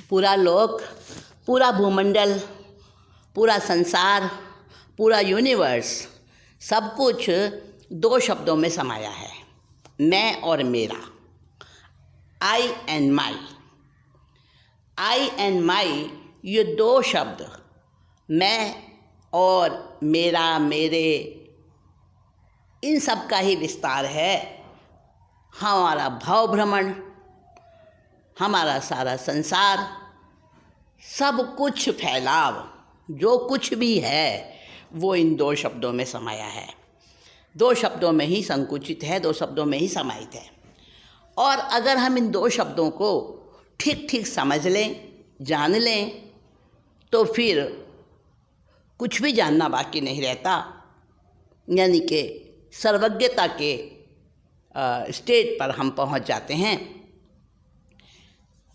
पूरा लोक, पूरा भूमंडल, पूरा संसार, पूरा यूनिवर्स, सब कुछ दो शब्दों में समाया है, मैं और मेरा। आई and my. I and my, ये दो शब्द, मैं और मेरा, मेरे, इन सब का ही विस्तार है। हमारा भाव भ्रमण, हमारा सारा संसार, सब कुछ फैलाव, जो कुछ भी है वो इन दो शब्दों में समाया है, दो शब्दों में ही संकुचित है, दो शब्दों में ही समाहित है। और अगर हम इन दो शब्दों को ठीक ठीक समझ लें, जान लें, तो फिर कुछ भी जानना बाकी नहीं रहता, यानी कि सर्वज्ञता के स्टेज पर हम पहुंच जाते हैं।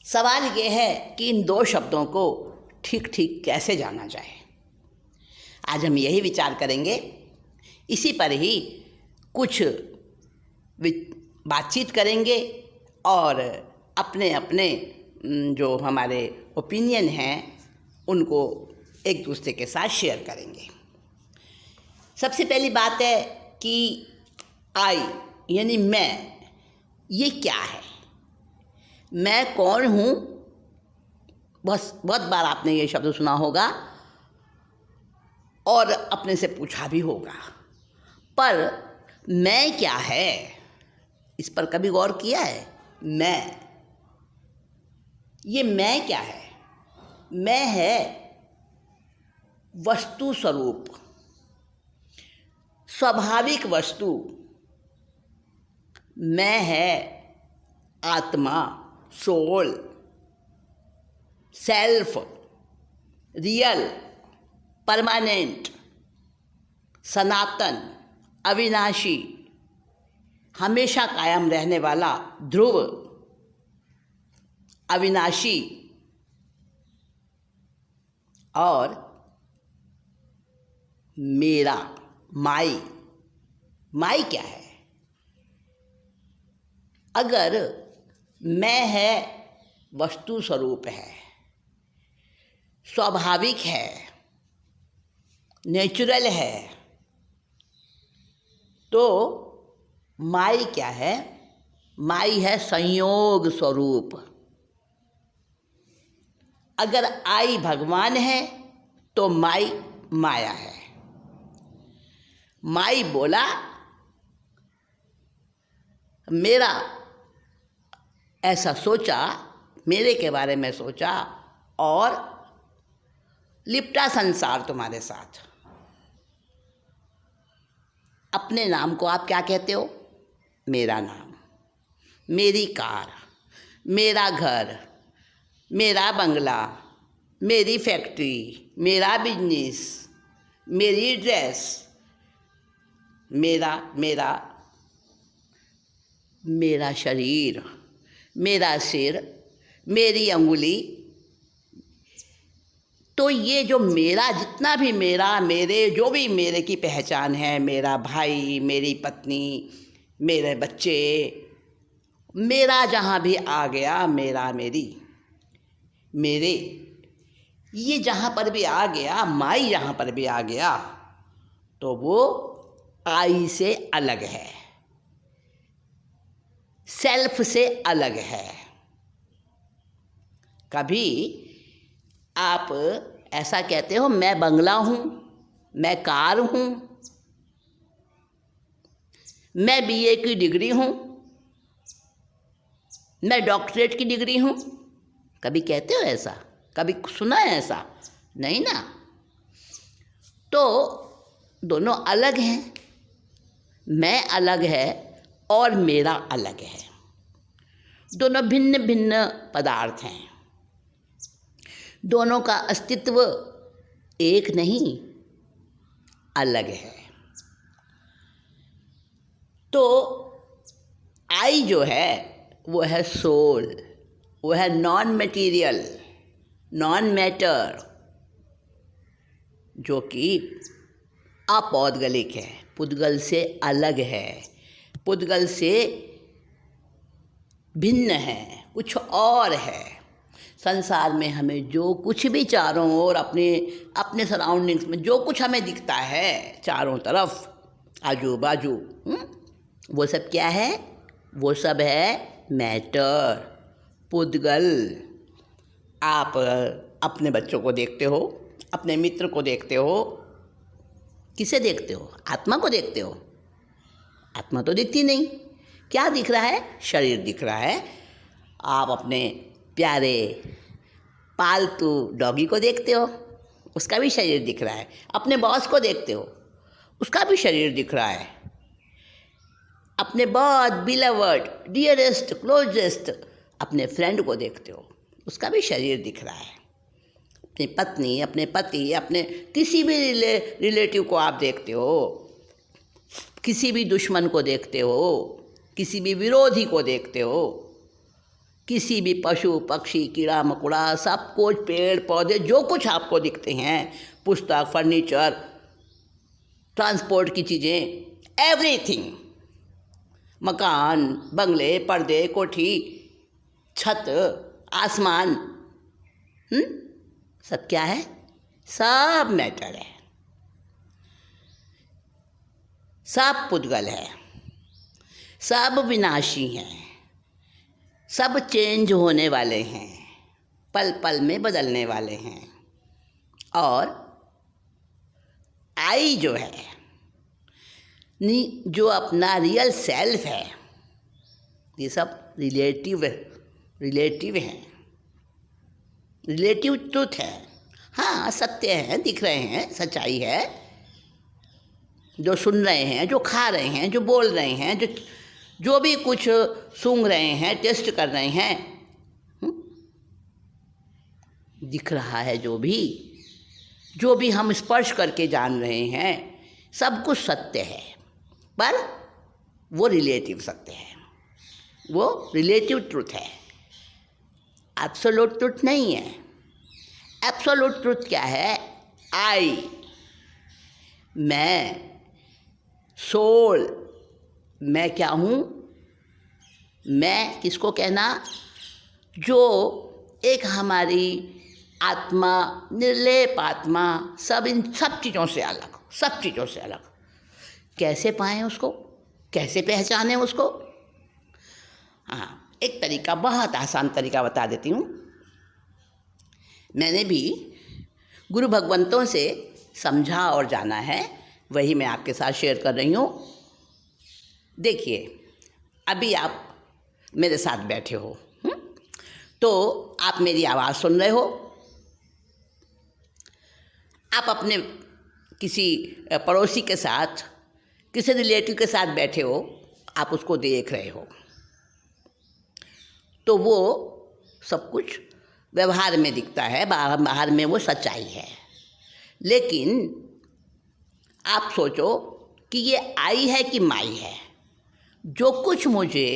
सवाल ये है कि इन दो शब्दों को ठीक ठीक कैसे जाना जाए। आज हम यही विचार करेंगे, इसी पर ही कुछ बातचीत करेंगे और अपने अपने जो हमारे ओपिनियन हैं उनको एक दूसरे के साथ शेयर करेंगे। सबसे पहली बात है कि आई यानी मैं, ये क्या है? मैं कौन हूँ? बहुत बार आपने ये शब्द सुना होगा और अपने से पूछा भी होगा, पर मैं क्या है, इस पर कभी गौर किया है? ये मैं क्या है? मैं है वस्तु स्वरूप, स्वाभाविक वस्तु। मैं है आत्मा, सोल, सेल्फ, रियल, परमानेंट, सनातन, अविनाशी, हमेशा कायम रहने वाला, ध्रुव, अविनाशी। और मेरा, माई क्या है? अगर मैं है वस्तु स्वरूप है, स्वाभाविक है, नेचुरल है, तो माई क्या है? माई है संयोग स्वरूप। अगर आई भगवान है तो माई माया है। माई बोला, मेरा ऐसा सोचा, मेरे के बारे में सोचा और लिपटा संसार तुम्हारे साथ। अपने नाम को आप क्या कहते हो? मेरा नाम, मेरी कार, मेरा घर, मेरा बंगला, मेरी फैक्ट्री, मेरा बिजनेस, मेरी ड्रेस, मेरा शरीर, मेरा सिर, मेरी अंगुली। तो ये जो मेरा, जितना भी मेरा, मेरे, जो भी मेरे की पहचान है, मेरा भाई, मेरी पत्नी, मेरे बच्चे, मेरा जहाँ भी आ गया, मेरा, मेरी, मेरे, ये जहाँ पर भी आ गया, माई जहाँ पर भी आ गया, तो वो आई से अलग है, सेल्फ से अलग है। कभी आप ऐसा कहते हो, मैं बंगला हूँ, मैं कार हूँ, मैं बीए की डिग्री हूँ, मैं डॉक्टरेट की डिग्री हूँ? कभी कहते हो ऐसा? कभी सुना है ऐसा? नहीं ना। तो दोनों अलग हैं, मैं अलग है और मेरा अलग है। दोनों भिन्न भिन्न पदार्थ हैं, दोनों का अस्तित्व एक नहीं, अलग है। तो आई जो है वो है सोल, वो है नॉन मटीरियल, नॉन मैटर, जो कि अपौद्गलिक है, पुद्गल से अलग है, पुद्गल से भिन्न है, कुछ और है। संसार में हमें जो कुछ भी चारों ओर अपने अपने सराउंडिंग्स में जो कुछ हमें दिखता है चारों तरफ आजू बाजू, वो सब क्या है? वो सब है मैटर, पुद्गल। आप अपने बच्चों को देखते हो, अपने मित्र को देखते हो, किसे देखते हो? आत्मा को देखते हो? आत्मा तो दिखती नहीं। क्या दिख रहा है? शरीर दिख रहा है। आप अपने प्यारे पालतू डॉगी को देखते हो, उसका भी शरीर दिख रहा है। अपने बॉस को देखते हो, उसका भी शरीर दिख रहा है। अपने बहुत बिलवर्ड, डियरेस्ट, क्लोजेस्ट अपने फ्रेंड को देखते हो, उसका भी शरीर दिख रहा है। अपनी पत्नी, अपने पति, अपने किसी भी रिलेटिव को आप देखते हो, किसी भी दुश्मन को देखते हो, किसी भी विरोधी को देखते हो, किसी भी पशु पक्षी कीड़ा मकोड़ा सब कुछ, पेड़ पौधे जो कुछ आपको दिखते हैं, पुस्तक, फर्नीचर, ट्रांसपोर्ट की चीज़ें, एवरीथिंग, मकान, बंगले, पर्दे, कोठी, छत, आसमान, सब क्या है? सब मैटर है, सब पुद्गल है, सब विनाशी हैं, सब चेंज होने वाले हैं, पल पल में बदलने वाले हैं। और आई जो है, जो अपना रियल सेल्फ है, ये सब रिलेटिव हैं, रिलेटिव ट्रूथ है। हाँ, सत्य है, दिख रहे हैं, सच्चाई है, जो सुन रहे हैं, जो खा रहे हैं, जो बोल रहे हैं, जो भी कुछ सूंघ रहे हैं, टेस्ट कर रहे हैं, दिख रहा है, जो भी हम स्पर्श करके जान रहे हैं, सब कुछ सत्य है। पर वो रिलेटिव सत्य है, वो रिलेटिव ट्रूथ है, एब्सोल्यूट ट्रूथ नहीं है। एब्सोल्यूट ट्रूथ क्या है? आई, मैं, सोल, मैं क्या हूँ? मैं किसको कहना? जो एक हमारी आत्मा, निर्लेप आत्मा, सब इन सब चीज़ों से अलग, सब चीज़ों से अलग। कैसे पाएं उसको? कैसे पहचानें उसको? हाँ, एक तरीका, बहुत आसान तरीका बता देती हूँ। मैंने भी गुरु भगवंतों से समझा और जाना है, वही मैं आपके साथ शेयर कर रही हूँ। देखिए, अभी आप मेरे साथ बैठे हो, तो आप मेरी आवाज़ सुन रहे हो। आप अपने किसी पड़ोसी के साथ, किसी रिलेटिव के साथ बैठे हो, आप उसको देख रहे हो, तो वो सब कुछ व्यवहार में दिखता है, बाहर में वो सच्चाई है। लेकिन आप सोचो कि ये आई है कि माई है? जो कुछ मुझे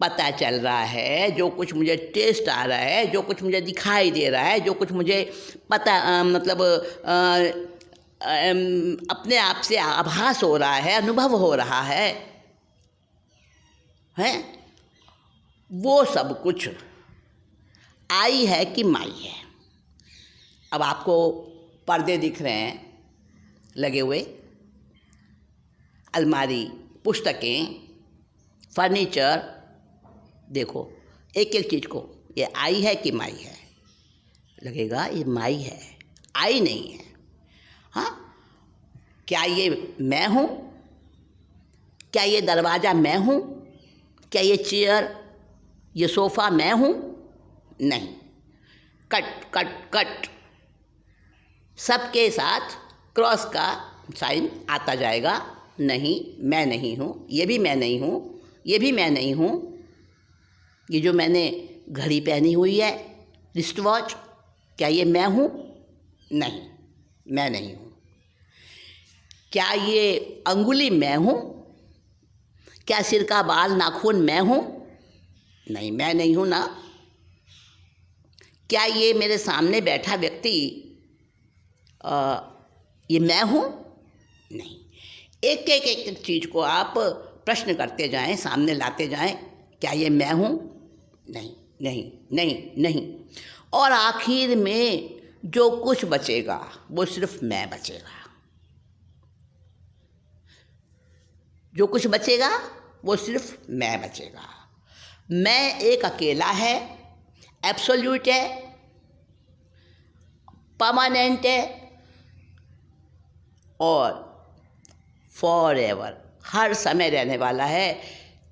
पता चल रहा है, जो कुछ मुझे टेस्ट आ रहा है, जो कुछ मुझे दिखाई दे रहा है, जो कुछ मुझे पता अपने आप से आभास हो रहा है, अनुभव हो रहा है, वो सब कुछ आई है कि माई है? अब आपको पर्दे दिख रहे हैं लगे हुए, अलमारी, पुस्तकें, फर्नीचर, देखो एक एक चीज़ को, ये आई है कि माई है? लगेगा ये माई है, आई नहीं है। हाँ, क्या ये मैं हूँ? क्या ये दरवाज़ा मैं हूँ? क्या ये चेयर, ये सोफ़ा मैं हूँ? नहीं। कट कट कट, सबके साथ क्रॉस का साइन आता जाएगा। नहीं, मैं नहीं हूँ, ये भी मैं नहीं हूँ, ये भी मैं नहीं हूँ। ये जो मैंने घड़ी पहनी हुई है, रिस्ट वॉच, क्या ये मैं हूँ? नहीं, मैं नहीं हूँ। क्या ये अंगुली मैं हूँ? क्या सिर का बाल, नाखून मैं हूँ? नहीं, मैं नहीं हूँ ना। क्या ये मेरे सामने बैठा व्यक्ति ये मैं हूँ? नहीं। एक एक एक चीज़ को आप प्रश्न करते जाएं, सामने लाते जाएं, क्या ये मैं हूँ? नहीं नहीं नहीं नहीं। और आखिर में जो कुछ बचेगा वो सिर्फ मैं बचेगा। जो कुछ बचेगा वो सिर्फ मैं बचेगा। मैं एक अकेला है, एब्सोल्यूट है, परमानेंट है और फॉर एवर हर समय रहने वाला है।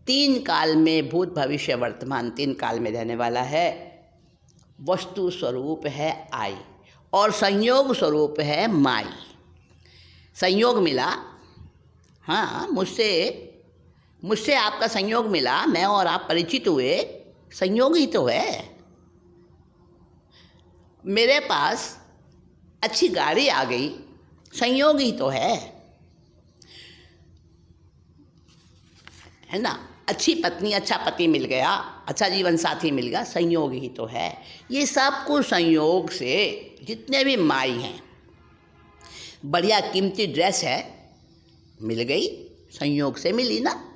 3 काल में, भूत भविष्य वर्तमान 3 काल में रहने वाला है। वस्तु स्वरूप है आई और संयोग स्वरूप है माई। संयोग मिला, हाँ, मुझसे आपका संयोग मिला, मैं और आप परिचित हुए, संयोग ही तो है। मेरे पास अच्छी गाड़ी आ गई, संयोग ही तो है ना। अच्छी पत्नी, अच्छा पति मिल गया, अच्छा जीवन साथी मिल गया, संयोग ही तो है। ये सब कुछ संयोग से, जितने भी माई हैं, बढ़िया कीमती ड्रेस है, मिल गई, संयोग से मिली ना।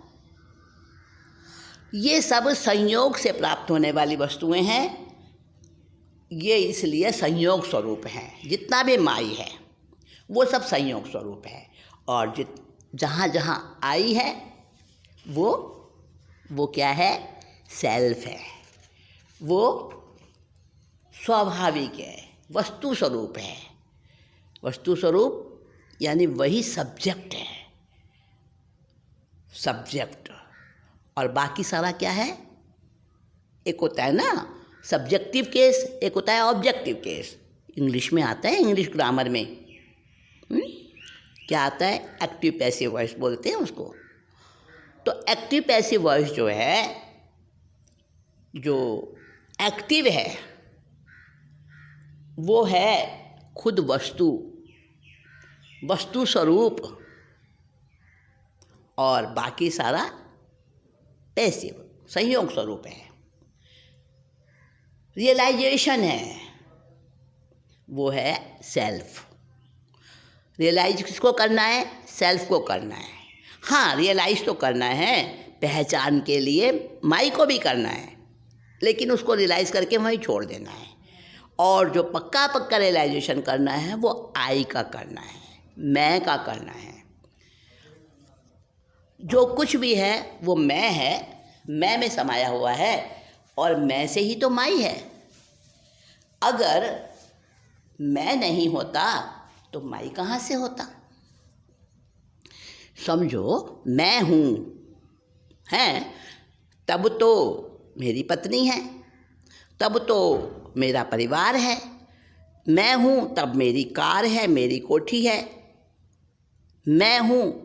ये सब संयोग से प्राप्त होने वाली वस्तुएं हैं। ये इसलिए संयोग स्वरूप हैं। जितना भी माई है वो सब संयोग स्वरूप है। और जहाँ जहाँ आई है वो क्या है? सेल्फ है। वो स्वाभाविक है, वस्तु स्वरूप है। वस्तु स्वरूप यानी वही सब्जेक्ट है, सब्जेक्ट। और बाकी सारा क्या है? एक होता है ना सब्जेक्टिव केस, एक होता है ऑब्जेक्टिव केस। इंग्लिश में आता है, इंग्लिश ग्रामर में क्या आता है? एक्टिव पैसिव वॉइस बोलते हैं उसको। तो एक्टिव पैसिव वॉइस जो है, जो एक्टिव है वो है खुद वस्तु स्वरूप, और बाकी सारा पैसिव, संयोग स्वरूप है। रियलाइजेशन है, वो है सेल्फ। रियलाइज किसको करना है? सेल्फ को करना है। हाँ, रियलाइज तो करना है, पहचान के लिए माई को भी करना है, लेकिन उसको रियलाइज़ करके वहीं छोड़ देना है। और जो पक्का रियलाइजेशन करना है वो आई का करना है, मैं का करना है। जो कुछ भी है वो मैं है, मैं में समाया हुआ है, और मैं से ही तो माई है। अगर मैं नहीं होता तो माई कहाँ से होता? समझो मैं हूँ, हैं, तब तो मेरी पत्नी है, तब तो मेरा परिवार है। मैं हूँ तब मेरी कार है, मेरी कोठी है। मैं हूँ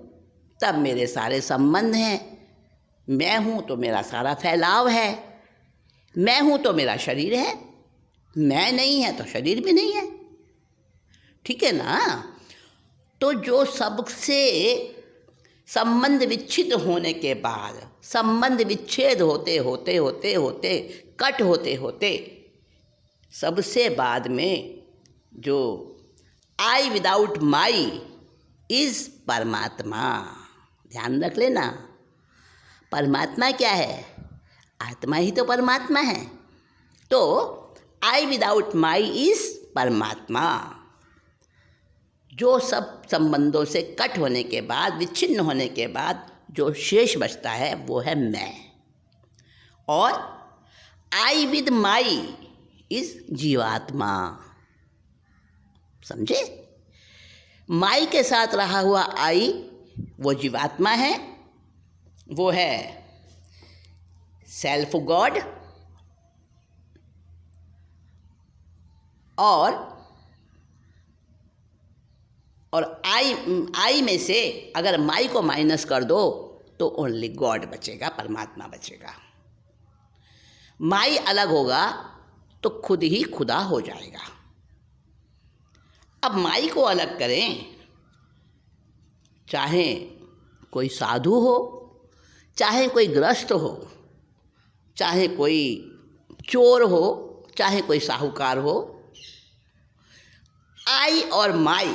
तब मेरे सारे संबंध हैं। मैं हूँ तो मेरा सारा फैलाव है। मैं हूँ तो मेरा शरीर है। मैं नहीं है तो शरीर भी नहीं है। ठीक है ना? तो जो सबसे संबंध विच्छिन्न होने के बाद, संबंध विच्छेद होते होते होते होते कट होते होते सबसे बाद में जो आई विदाउट माई इज परमात्मा। ध्यान रख लेना, परमात्मा क्या है? आत्मा ही तो परमात्मा है। तो आई विदाउट माई इज परमात्मा। जो सब संबंधों से कट होने के बाद, विच्छिन्न होने के बाद जो शेष बचता है वो है मैं। और आई विद माई इज जीवात्मा। समझे? माई के साथ रहा हुआ आई वो जीवात्मा है, वो है सेल्फ गॉड। और आई में से अगर माई को माइनस कर दो तो ओनली गॉड बचेगा, परमात्मा बचेगा। माई अलग होगा तो खुद ही खुदा हो जाएगा। अब माई को अलग करें, चाहे कोई साधु हो, चाहे कोई ग्रस्त हो, चाहे कोई चोर हो, चाहे कोई साहूकार हो, आई और माई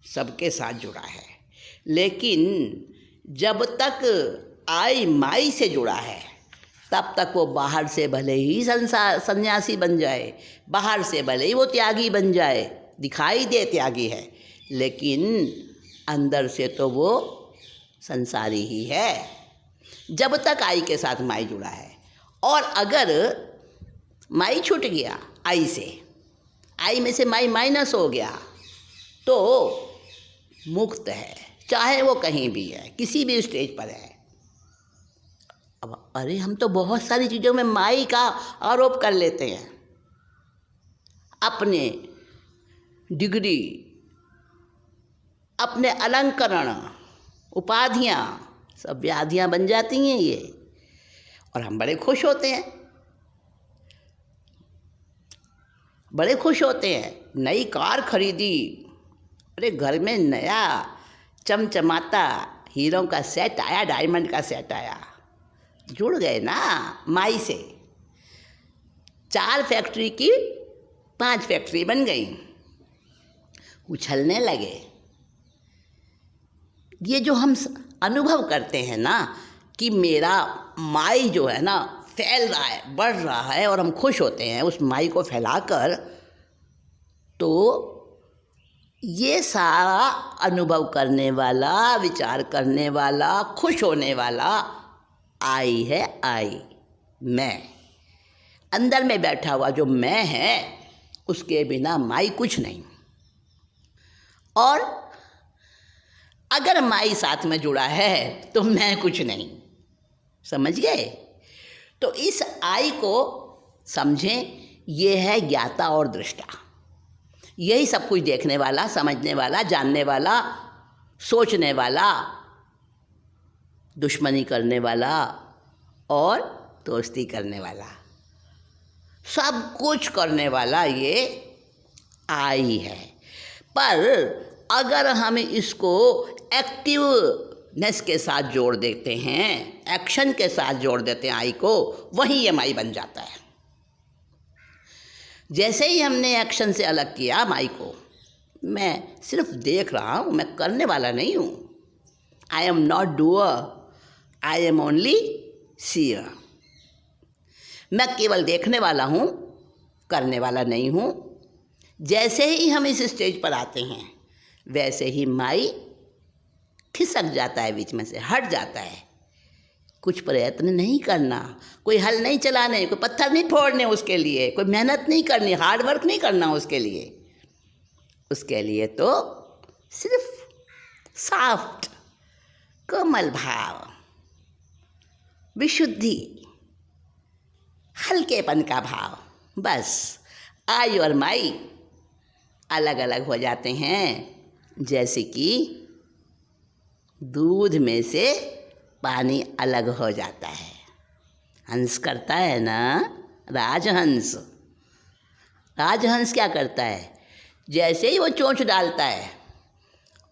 सबके साथ जुड़ा है। लेकिन जब तक आई माई से जुड़ा है तब तक वो बाहर से भले ही सन्यासी बन जाए, बाहर से भले ही वो त्यागी बन जाए, दिखाई दे त्यागी है, लेकिन अंदर से तो वो संसारी ही है, जब तक आई के साथ माई जुड़ा है। और अगर माई छूट गया आई से, आई में से माई माइनस हो गया, तो मुक्त है, चाहे वो कहीं भी है, किसी भी स्टेज पर है। अब अरे हम तो बहुत सारी चीज़ों में माई का आरोप कर लेते हैं, अपने डिग्री, अपने अलंकरण, उपाधियाँ, सब व्याधियाँ बन जाती हैं ये, और हम बड़े खुश होते हैं, बड़े खुश होते हैं। नई कार खरीदी, अरे घर में नया चमचमाता हीरों का सेट आया, डायमंड का सेट आया, जुड़ गए ना माई से। 4 फैक्ट्री की 5 फैक्ट्री बन गई, उछलने लगे। ये जो हम अनुभव करते हैं ना कि मेरा माई जो है ना फैल रहा है, बढ़ रहा है, और हम खुश होते हैं उस माई को फैलाकर, तो ये सारा अनुभव करने वाला, विचार करने वाला, खुश होने वाला आई है, आई मैं। अंदर में बैठा हुआ जो मैं है, उसके बिना माई कुछ नहीं। और अगर माई साथ में जुड़ा है तो मैं कुछ नहीं, समझ गए? तो इस आई को समझें, ये है ज्ञाता और दृष्टा, यही सब कुछ देखने वाला, समझने वाला, जानने वाला, सोचने वाला, दुश्मनी करने वाला और दोस्ती करने वाला, सब कुछ करने वाला ये आई है। पर अगर हम इसको एक्टिवनेस के साथ जोड़ देते हैं, एक्शन के साथ जोड़ देते हैं आई को, वहीं ये माई बन जाता है। जैसे ही हमने एक्शन से अलग किया माई को, मैं सिर्फ देख रहा हूँ, मैं करने वाला नहीं हूँ, I am not doer, I am only seer, मैं केवल देखने वाला हूँ, करने वाला नहीं हूँ। जैसे ही हम इस स्टेज पर आते हैं, वैसे ही माई खिसक जाता है, बीच में से हट जाता है। कुछ प्रयत्न नहीं करना, कोई हल नहीं चलाने, कोई पत्थर नहीं फोड़ने उसके लिए, कोई मेहनत नहीं करनी, हार्ड वर्क नहीं करना उसके लिए। उसके लिए तो सिर्फ सॉफ्ट, कोमल भाव, विशुद्धि, हल्केपन का भाव, बस। आई और माई अलग अलग हो जाते हैं, जैसे कि दूध में से पानी अलग हो जाता है। हंस करता है ना, राजहंस। राजहंस क्या करता है? जैसे ही वो चोंच डालता है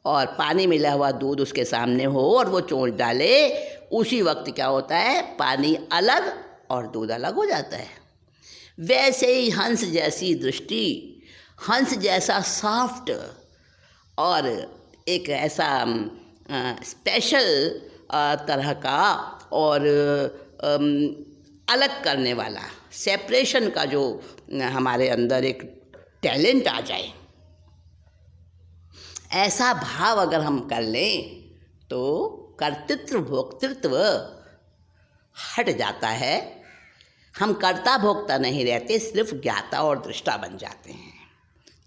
और पानी मिला हुआ दूध उसके सामने हो और वो चोंच डाले, उसी वक्त क्या होता है, पानी अलग और दूध अलग हो जाता है। वैसे ही हंस जैसी दृष्टि, हंस जैसा सॉफ्ट और एक ऐसा स्पेशल तरह का और अलग करने वाला, सेपरेशन का जो हमारे अंदर एक टैलेंट आ जाए, ऐसा भाव अगर हम कर लें तो कर्तृत्व भोक्तृत्व हट जाता है। हम कर्ता भोक्ता नहीं रहते, सिर्फ ज्ञाता और दृष्टा बन जाते हैं।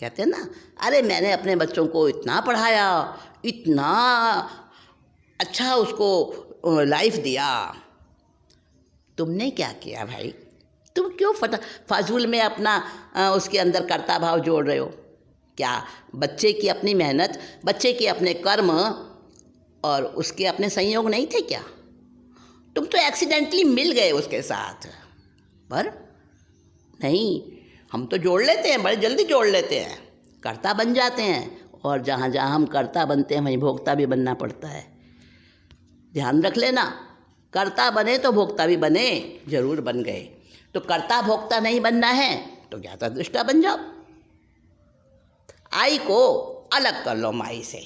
कहते हैं ना, अरे मैंने अपने बच्चों को इतना पढ़ाया, इतना अच्छा उसको लाइफ दिया। तुमने क्या किया भाई? तुम क्यों फाजूल में अपना उसके अंदर कर्ता भाव जोड़ रहे हो? क्या बच्चे की अपनी मेहनत, बच्चे के अपने कर्म और उसके अपने संयोग नहीं थे क्या? तुम तो एक्सीडेंटली मिल गए उसके साथ, पर नहीं, हम तो जोड़ लेते हैं, बड़े जल्दी जोड़ लेते हैं, कर्ता बन जाते हैं। और जहाँ जहाँ हम कर्ता बनते हैं वहीं भोक्ता भी बनना पड़ता है। ध्यान रख लेना, कर्ता बने तो भोक्ता भी बने, जरूर बन गए। तो कर्ता भोक्ता नहीं बनना है तो ज्ञाता दृष्टा बन जाओ। आई को अलग कर लो माई से,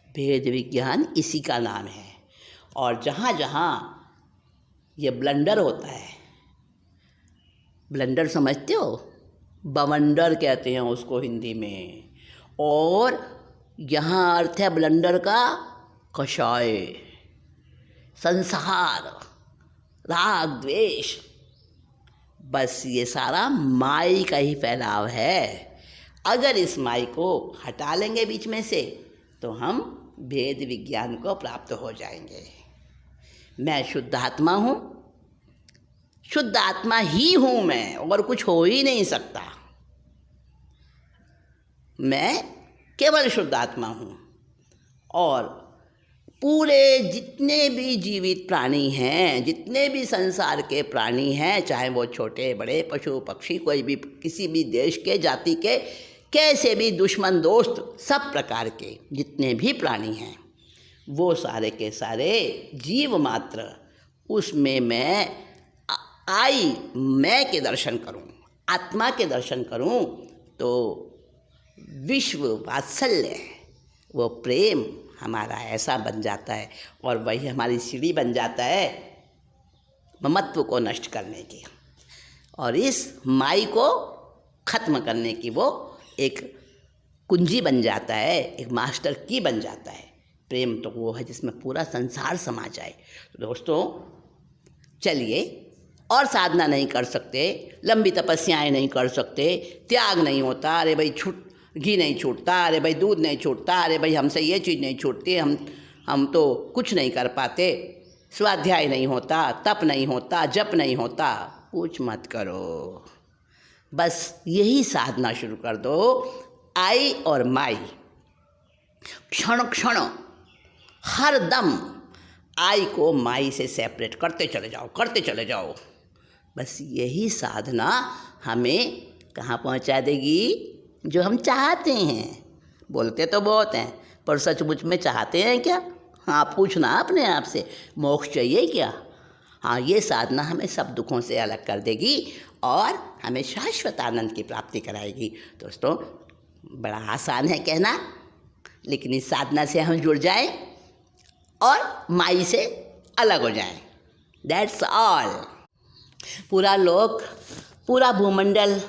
भेद विज्ञान इसी का नाम है। और जहाँ जहाँ ये ब्लंडर होता है। ब्लंडर समझते हो? बवंडर कहते हैं उसको हिंदी में। और यहाँ अर्थ है ब्लंडर का कषाय, संसार, राग द्वेष। बस ये सारा माई का ही फैलाव है। अगर इस माई को हटा लेंगे बीच में से तो हम भेद विज्ञान को प्राप्त हो जाएंगे। मैं शुद्ध आत्मा हूँ, शुद्ध आत्मा ही हूँ मैं, और कुछ हो ही नहीं सकता। मैं केवल शुद्ध आत्मा हूँ। और पूरे जितने भी जीवित प्राणी हैं, जितने भी संसार के प्राणी हैं, चाहे वो छोटे बड़े पशु पक्षी, कोई भी किसी भी देश के जाति के कैसे भी दुश्मन दोस्त, सब प्रकार के जितने भी प्राणी हैं, वो सारे के सारे जीव मात्र, उसमें मैं मैं के दर्शन करूं, आत्मा के दर्शन करूं, तो विश्व वात्सल्य, वो प्रेम हमारा ऐसा बन जाता है, और वही हमारी सीढ़ी बन जाता है ममत्व को नष्ट करने की, और इस माई को ख़त्म करने की वो एक कुंजी बन जाता है, एक मास्टर की बन जाता है। प्रेम तो वो है जिसमें पूरा संसार समा जाए। तो दोस्तों चलिए, और साधना नहीं कर सकते, लंबी तपस्याएं नहीं कर सकते, त्याग नहीं होता, अरे भाई घी नहीं छूटता, अरे भाई दूध नहीं छूटता, अरे भाई हमसे ये चीज़ नहीं छूटती, हम तो कुछ नहीं कर पाते, स्वाध्याय नहीं होता, तप नहीं होता, जप नहीं होता, कुछ मत करो। बस यही साधना शुरू कर दो। आई और माई, क्षण क्षण हर दम आई को माई से सेपरेट करते चले जाओ, करते चले जाओ। बस यही साधना हमें कहाँ पहुँचा देगी? जो हम चाहते हैं। बोलते तो बहुत हैं, पर सचमुच में चाहते हैं क्या? हाँ, पूछना अपने आप से, मोक्ष चाहिए क्या? हाँ, ये साधना हमें सब दुखों से अलग कर देगी और हमें शाश्वत आनंद की प्राप्ति कराएगी। दोस्तों बड़ा आसान है कहना, लेकिन इस साधना से हम जुड़ जाएं और माई से अलग हो जाएं। That's all. पूरा लोक, पूरा भूमंडल